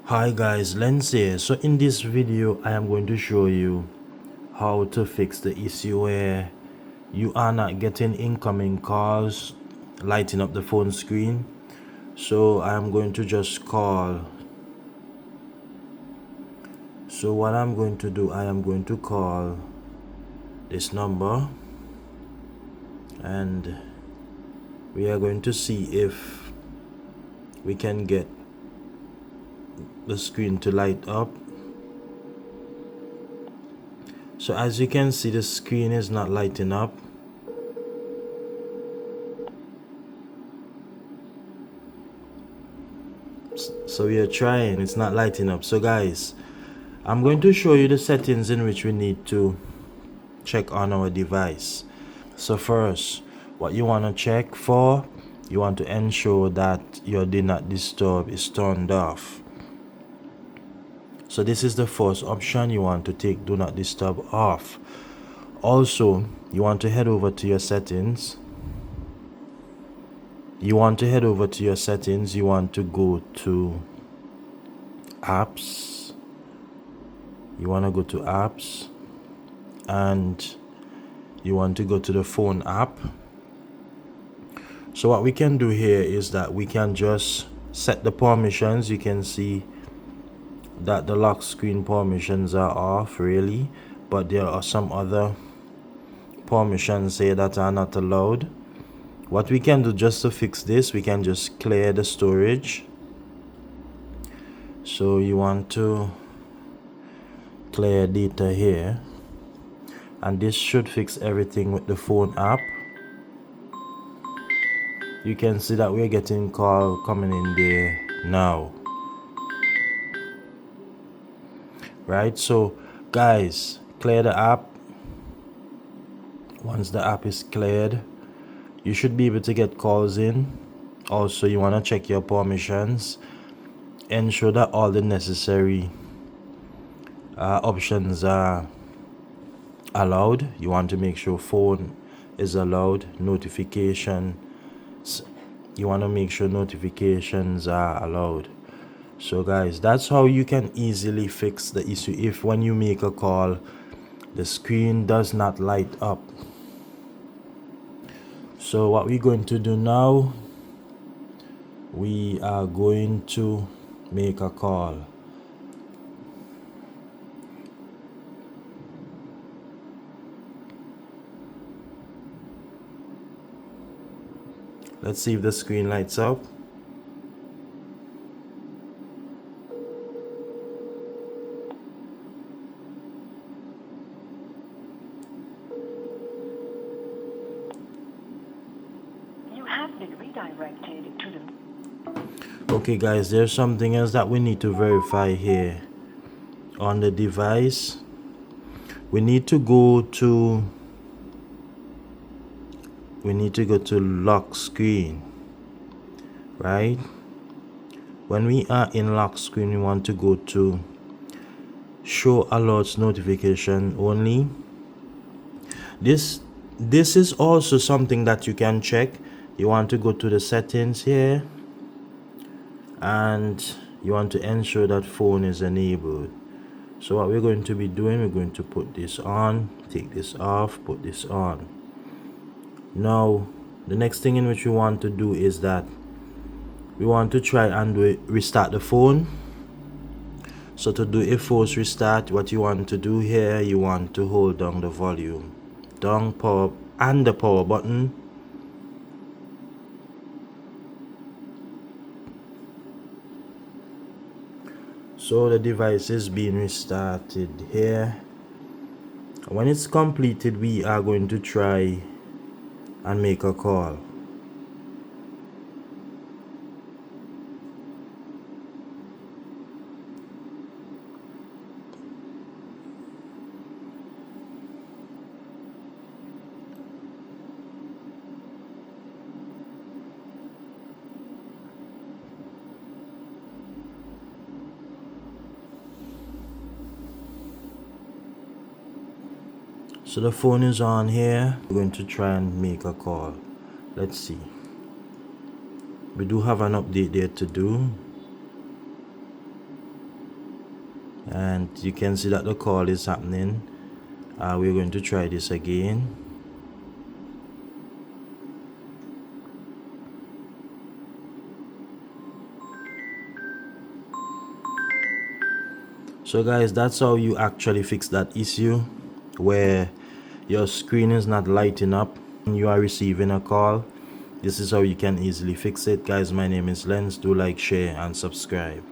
Hi guys, Lens here. So in this video I am going to show you how to fix the issue where you are not getting incoming calls lighting up the phone screen. So I am going to just call. So what I'm going to do, I am going to call this number and we are going to see if we can get the screen to light up. So as you can see, the screen is not lighting up. So we are trying, it's not lighting up. So guys, I'm going to show you the settings in which we need to check on our device. So first, what you want to check for, you want to ensure that your do not disturb is turned off. So this is the first option. You want to take do not disturb off. Also, you want to head over to your settings. You want to go to apps. You want to go to apps and you want to go to the phone app. So what we can do here is that we can just set the permissions. You can see that the lock screen permissions are off really, but there are some other permissions here that are not allowed. What we can do just to fix this, we can just clear the storage. So you want to clear data here, and this should fix everything with the phone app. You can see that we're getting call coming in there now, right? So guys, clear the app. Once the app is cleared, you should be able to get calls in. Also, you want to check your permissions, ensure that all the necessary options are allowed. You want to make sure phone is allowed, notifications, you want to make sure notifications are allowed. So guys, that's how you can easily fix the issue if when you make a call the screen does not light up. So what we're going to do now, we are going to make a call. Let's see if the screen lights up. You have been redirected to the... Okay guys, there's something else that we need to verify here on the device. We need to go to lock screen, right? When we are in lock screen, we want to go to show alerts notification only. This is also something that you can check. You want to go to the settings here and you want to ensure that phone is enabled. So what we're going to be doing, we're going to put this on, take this off, put this on. Now the next thing in which we want to do is that we want to try and restart the phone. So to do a force restart, what you want to do here, you want to hold down the volume, down power and the power button. So the device is being restarted here. When it's completed, we are going to try and make a call. So the phone is on here. We're going to try and make a call. Let's see. We do have an update there to do. and you can see that the call is happening. We're going to try this again. So guys, that's how you actually fix that issue where your screen is not lighting up and you are receiving a call. This is how you can easily fix it. Guys, my name is Lens. Do like, share and subscribe.